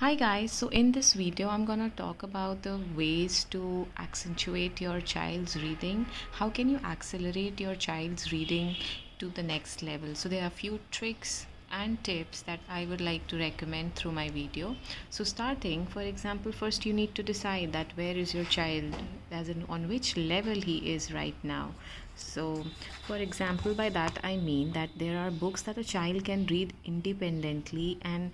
Hi guys, so in this video I'm gonna talk about the ways to accentuate your child's reading. How can you accelerate your child's reading to the next level? So there are a few tricks and tips that I would like to recommend through my video. So starting, for example, first you need to decide that where is your child, as in on which level he is right now. So for example, by that I mean that there are books that a child can read independently, and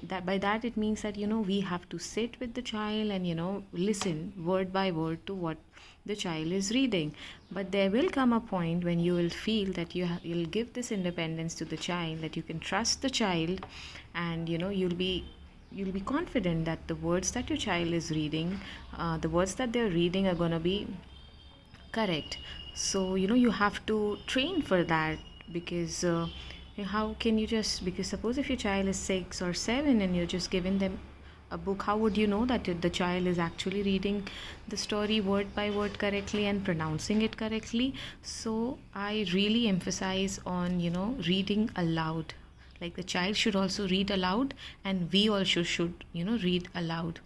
that by that it means that we have to sit with the child and listen word by word to what the child is reading. But there will come a point when you will feel that you'll give this independence to the child, that you can trust the child, and you'll be confident that the words that your child is reading, the words that they're reading are going to be correct. So you have to train for that, because how can you just, because suppose if your child is 6 or 7 and you're just giving them a book, how would you know that the child is actually reading the story word by word correctly and pronouncing it correctly? So I really emphasize on reading aloud. Like, the child should also read aloud, and we also should read aloud.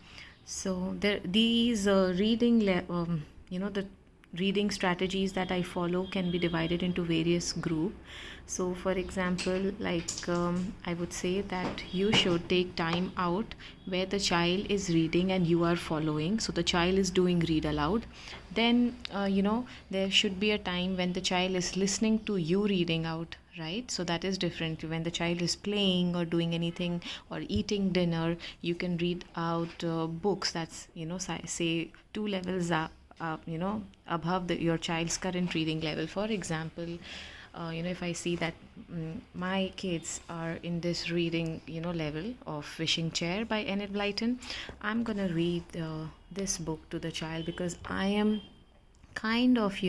So there these the reading strategies that I follow can be divided into various groups. So for example, like, I would say that you should take time out where the child is reading and you are following. So the child is doing read aloud, then there should be a time when the child is listening to you reading out, right? So that is different. When the child is playing or doing anything or eating dinner, you can read out books that's say 2 levels up, above your child's current reading level. For example, if I see that my kids are in this reading level of Wishing Chair by Enid Blyton, I'm gonna read this book to the child, because I am kind of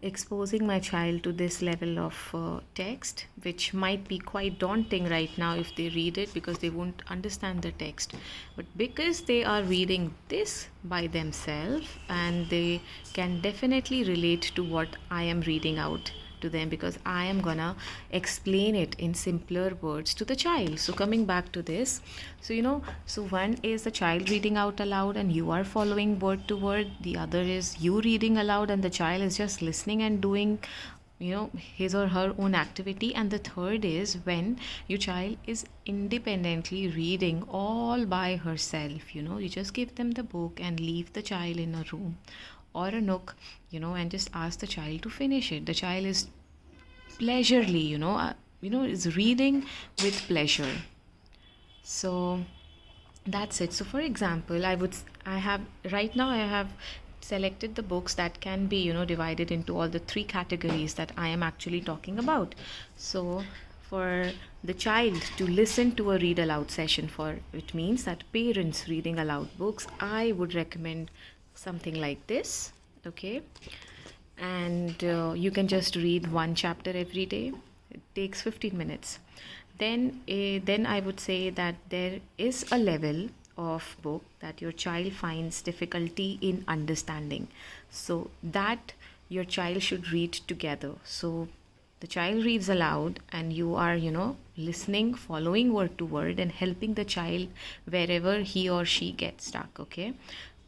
exposing my child to this level of text, which might be quite daunting right now if they read it, because they won't understand the text. But because they are reading this by themselves, and they can definitely relate to what I am reading out to them, because I am gonna explain it in simpler words to the child. So coming back to this, so one is the child reading out aloud and you are following word to word. The other is you reading aloud and the child is just listening and doing his or her own activity. And the third is when your child is independently reading all by herself. You just give them the book and leave the child in a room or a nook, and just ask the child to finish it. The child is leisurely, is reading with pleasure. So that's it. So for example, I have selected the books that can be divided into all the three categories that I am actually talking about. So for the child to listen to a read aloud session, for it means that parents reading aloud books, I would recommend something like this. Okay, and you can just read one chapter every day. It takes 15 minutes. Then I would say that there is a level of book that your child finds difficulty in understanding, so that your child should read together. So the child reads aloud and you are listening, following word to word, and helping the child wherever he or she gets stuck. Okay,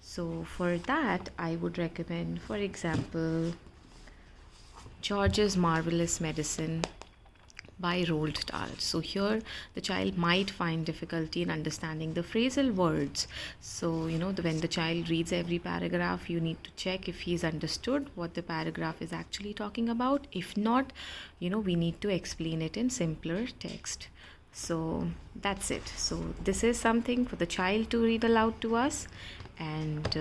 so for that I would recommend, for example, George's Marvelous Medicine by Roald Dahl. So here the child might find difficulty in understanding the phrasal words. So when the child reads every paragraph, you need to check if he's understood what the paragraph is actually talking about. If not, we need to explain it in simpler text. So that's it. So this is something for the child to read aloud to us, and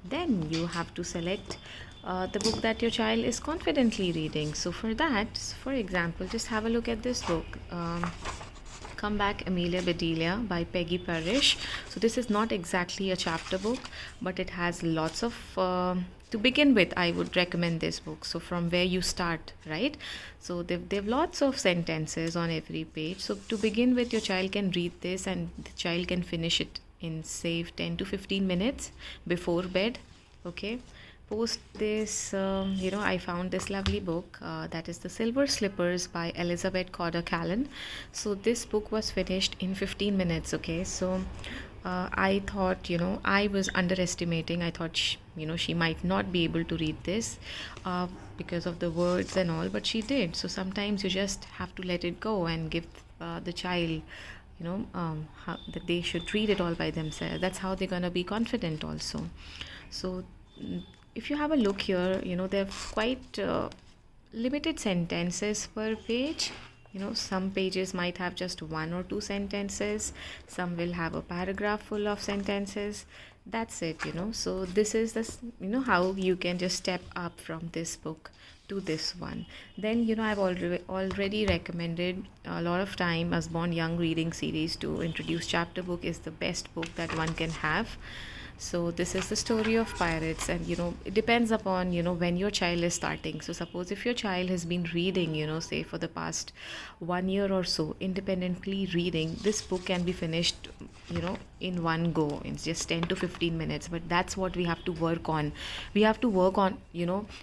then you have to select the book that your child is confidently reading. So for that, for example, just have a look at this book, Come Back, Amelia Bedelia by Peggy Parrish. So this is not exactly a chapter book, but it has lots of to begin with, I would recommend this book. So from where you start, right? So they've lots of sentences on every page. So to begin with, your child can read this and the child can finish it in, say, 10 to 15 minutes before bed. Okay, post this, I found this lovely book that is The Silver Slippers by Elizabeth Corder Callan. So this book was finished in 15 minutes, okay? So I thought, I was underestimating. I thought, she might not be able to read this because of the words and all, but she did. So sometimes you just have to let it go and give the child that they should read it all by themselves. That's how they're gonna be confident also. So if you have a look here, there are quite limited sentences per page. Some pages might have just one or two sentences, some will have a paragraph full of sentences. That's it. So this is this, how you can just step up from this book to this one. Then I've already recommended a lot of time as Born Young reading series to introduce. Chapter book is the best book that one can have. So this is the story of pirates, and it depends upon when your child is starting. So suppose if your child has been reading, say for the past 1 year or so, independently reading, this book can be finished in one go. It's just 10 to 15 minutes, but that's what we have to work on. We have to work on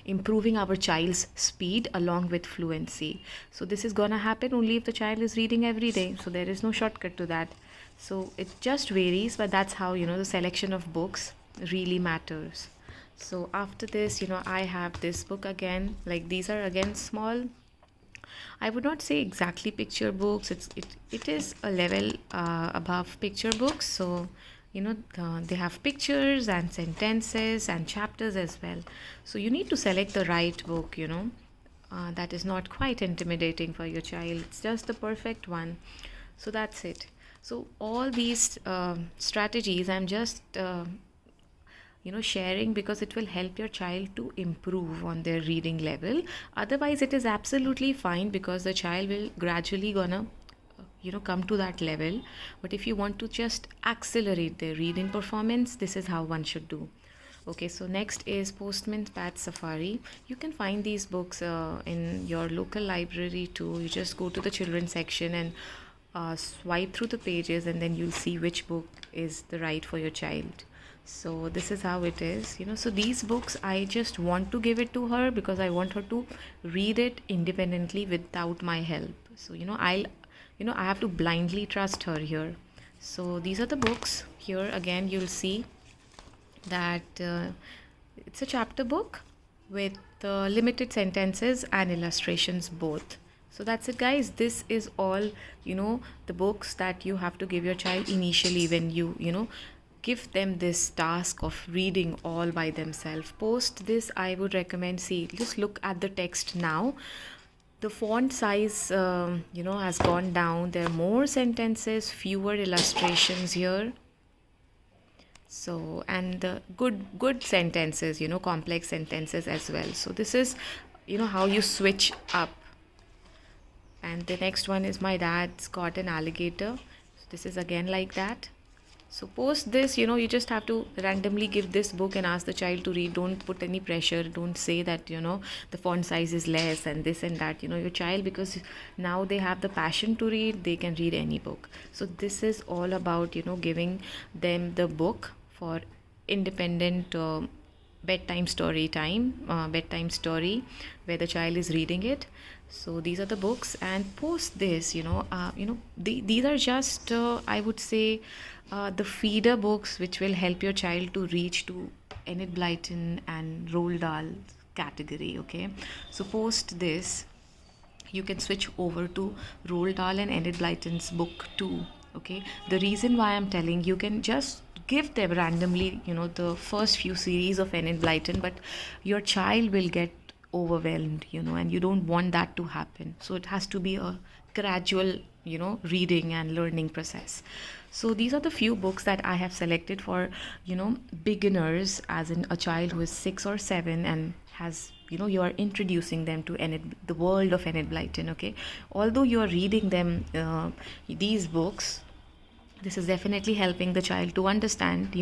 improving our child's speed along with fluency. So this is gonna happen only if the child is reading every day. So there is no shortcut to that. So it just varies, but that's how the selection of books really matters. So after this, I have this book again. Like, these are again small, I would not say exactly picture books. It is a level above picture books. So they have pictures and sentences and chapters as well. So you need to select the right book. That is not quite intimidating for your child. It's just the perfect one. So that's it. So all these strategies I'm just sharing because it will help your child to improve on their reading level. Otherwise it is absolutely fine because the child will gradually gonna come to that level. But if you want to just accelerate their reading performance, this is how one should do. Okay, so next is Postman's Pet Safari. You can find these books in your local library too. You just go to the children's section and swipe through the pages, and then you'll see which book is the right for your child. So this is how it is. So these books I just want to give it to her because I want her to read it independently without my help. So I have to blindly trust her here. So these are the books. Here again you'll see that it's a chapter book with limited sentences and illustrations both. So that's it, guys. This is all the books that you have to give your child initially when you give them this task of reading all by themselves. Post this, I would recommend, see, just look at the text now. The font size has gone down. There are more sentences, fewer illustrations here. So, and the good sentences, complex sentences as well. So this is how you switch up. And the next one is My Dad's Got an Alligator. So this is again like that. So post this, you just have to randomly give this book and ask the child to read. Don't put any pressure. Don't say that the font size is less and this and that. Your child, because now they have the passion to read, they can read any book. So this is all about giving them the book for independent bedtime story where the child is reading it. So these are the books, and post this. These are just I would say the feeder books which will help your child to reach to Enid Blyton and Roald Dahl category. Okay, so post this. You can switch over to Roald Dahl and Enid Blyton's book too. Okay, the reason why I'm telling, you can just give them randomly the first few series of Enid Blyton, but your child will get overwhelmed, and you don't want that to happen. So it has to be a gradual reading and learning process. So these are the few books that I have selected for beginners, as in a child who is 6 or 7 and has you are introducing them to the world of Enid Blyton. Okay, although you are reading them these books, this is definitely helping the child to understand.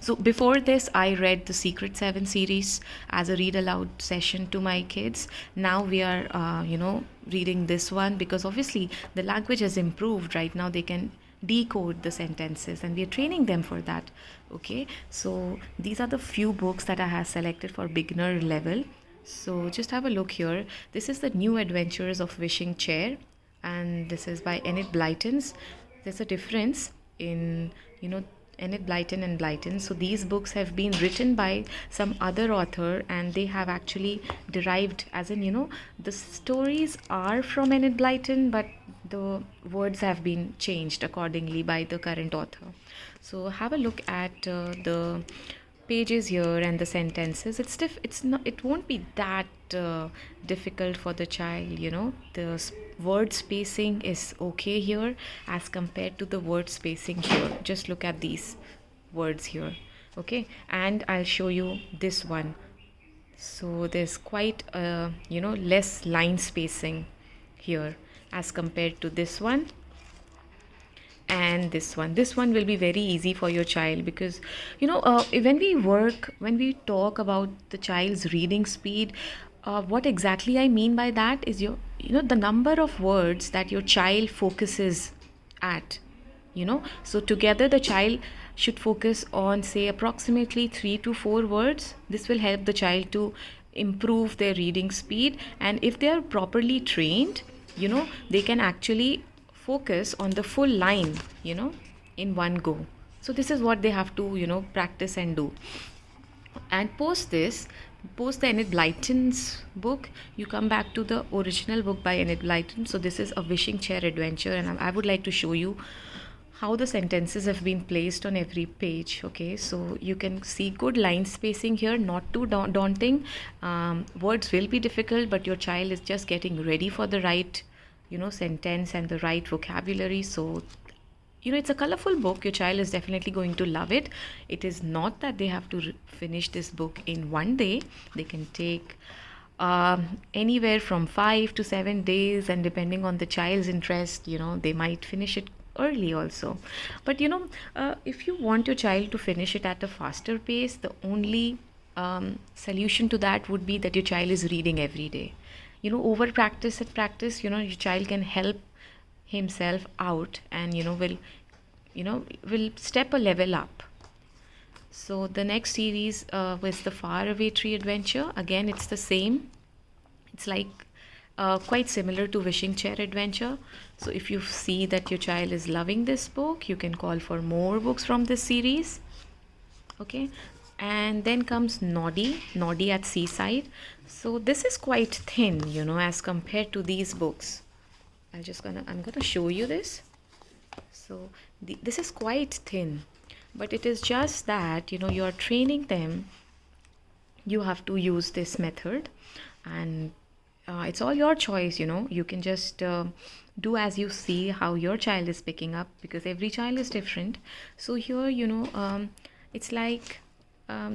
So before this, I read the Secret 7 series as a read aloud session to my kids. Now we are reading this one because obviously the language has improved. Right now they can decode the sentences, and we are training them for that. Okay, so these are the few books that I have selected for beginner level. So just have a look here. This is the New Adventures of Wishing Chair, and this is by Enid Blyton's. There's a difference in, Enid Blyton and Blyton. So these books have been written by some other author, and they have actually derived, as in, the stories are from Enid Blyton, but the words have been changed accordingly by the current author. So have a look at the pages here and the sentences. It's not, it won't be that difficult for the child. The word spacing is okay here as compared to the word spacing here. Just look at these words here. Okay, and I'll show you this one. So there's quite less line spacing here as compared to this one and this one will be very easy for your child, because when we talk about the child's reading speed, what exactly I mean by that is the number of words that your child focuses at. So together the child should focus on, say, approximately 3 to 4 words. This will help the child to improve their reading speed, and if they are properly trained, they can actually focus on the full line in one go. So this is what they have to practice and do. And post the Enid Blyton's book, you come back to the original book by Enid Blyton. So this is A Wishing Chair Adventure, and I would like to show you how the sentences have been placed on every page. Okay, so you can see good line spacing here, not too daunting. Words will be difficult, but your child is just getting ready for the right sentence and the right vocabulary. So it's a colorful book. Your child is definitely going to love it. It is not that they have to finish this book in one day. They can take anywhere from 5 to 7 days, and depending on the child's interest, they might finish it early also. But if you want your child to finish it at a faster pace, the only solution to that would be that your child is reading every day. Over practice at practice, your child can help himself out, and will step a level up. So the next series was the Faraway Tree Adventure. Again, it's the same. It's like quite similar to Wishing Chair Adventure. So if you see that your child is loving this book, you can call for more books from this series. Okay, and then comes Noddy at Seaside. So this is quite thin, as compared to these books. I'm gonna show you this. So this is quite thin, but it is just that you're training them. You have to use this method, and it's all your choice. You can just do as you see how your child is picking up, because every child is different. So here it's like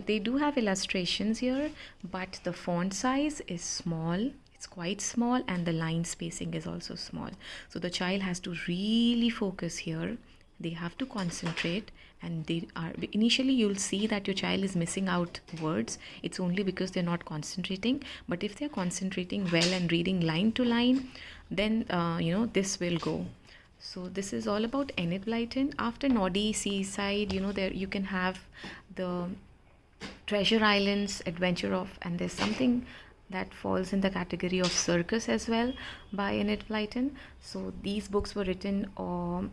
they do have illustrations here, but the font size is small. It's quite small, and the line spacing is also small. So the child has to really focus here. They have to concentrate, and initially you'll see that your child is missing out words. It's only because they're not concentrating. But if they're concentrating well and reading line to line, then this will go. So this is all about Enid Blyton. After Noddy, Seaside, there you can have the Treasure Islands Adventure of, and there's something that falls in the category of circus as well by Enid Blyton. So these books were written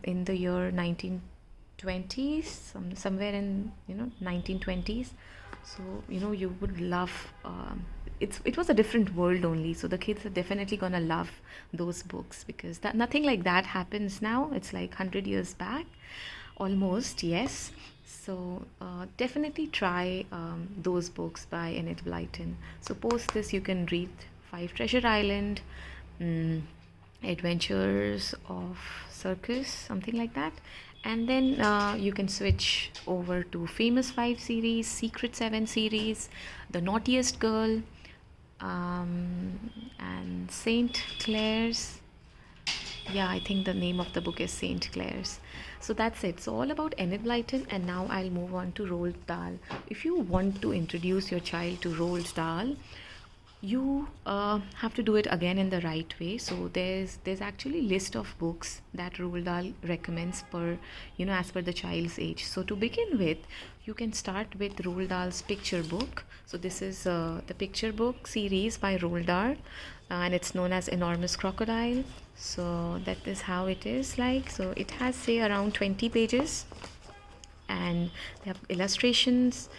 in the year 1920s, somewhere in 1920s. So you would love. It was a different world only. So the kids are definitely gonna love those books, because nothing like that happens now. It's like 100 years back, almost. Yes. So definitely try those books by Enid Blyton. So post this, you can read 5 Treasure Island, Adventures of Circus, something like that. And then you can switch over to Famous 5 series, Secret 7 series, The Naughtiest Girl, and Saint Clair's. Yeah, I think the name of the book is Saint Clair's. So that's it. So all about Enid Blyton, and now I'll move on to Roald Dahl. If you want to introduce your child to Roald Dahl, you have to do it again in the right way. So there's actually list of books that Roald Dahl recommends per, as per the child's age. So to begin with, you can start with Roald Dahl's picture book. So this is the picture book series by Roald Dahl, and it's known as Enormous Crocodile. So that is how it is like. So it has, say, around 20 pages, and they have illustrations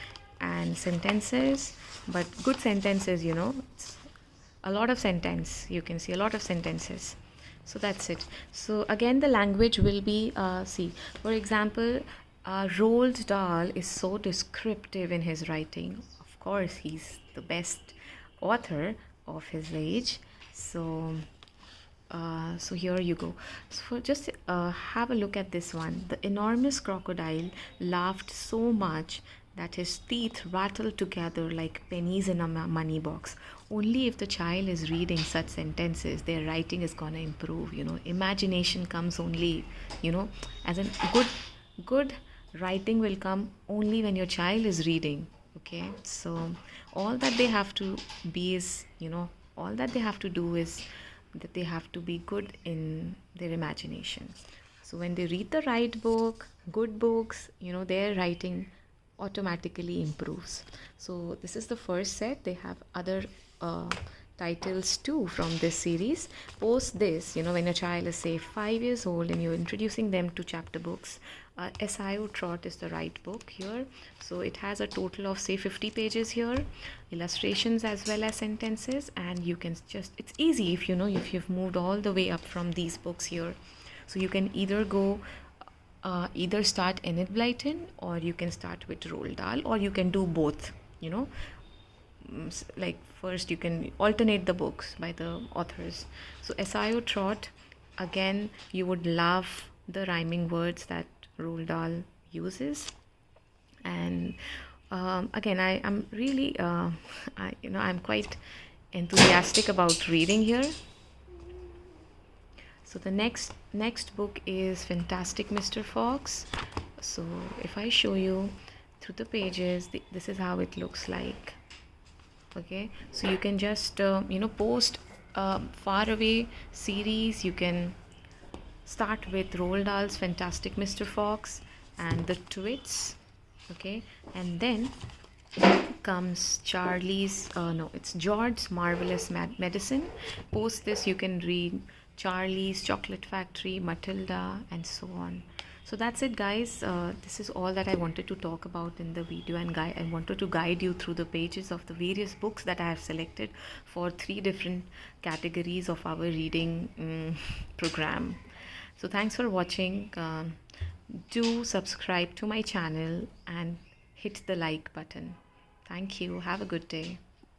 and sentences, but good sentences, it's a lot of sentence, you can see a lot of sentences. So that's it. So again, the language will be, see, for example, Roald Dahl is so descriptive in his writing. Of course, he's the best author of his age. So here you go. So just have a look at this one. The enormous crocodile laughed so much that his teeth rattled together like pennies in a money box. Only if the child is reading such sentences, their writing is gonna improve. Imagination comes only, as in good writing will come only when your child is reading. Okay, so all that they have to be is, all that they have to do is that they have to be good in their imagination. So when they read the right book, good books, their writing automatically improves. So this is the first set. They have other titles too from this series. Post this, when a child is, say, 5 years old and you're introducing them to chapter books, SIO Trot is the right book here. So it has a total of, say, 50 pages here, illustrations as well as sentences, and you can just, it's easy if if you've moved all the way up from these books here. So you can either go either start Enid Blyton, or you can start with Roald Dahl, or you can do both. Like first you can alternate the books by the authors. So SIO Trot, again, you would love the rhyming words that Roald Dahl uses. And again, I'm really I'm quite enthusiastic about reading here. So the next book is Fantastic Mr. Fox. So if I show you through the pages, this is how it looks like. Okay, so you can just post far away series. You can start with Roald Dahl's Fantastic Mr. Fox and the Twits. Okay, and then comes Charlie's no, it's George's Marvelous Medicine. Post this, you can read Charlie's Chocolate Factory, Matilda, and so on. So that's it, guys. This is all that I wanted to talk about in the video, and I wanted to guide you through the pages of the various books that I have selected for 3 different categories of our reading program. So thanks for watching. Do subscribe to my channel and hit the like button. Thank you. Have a good day.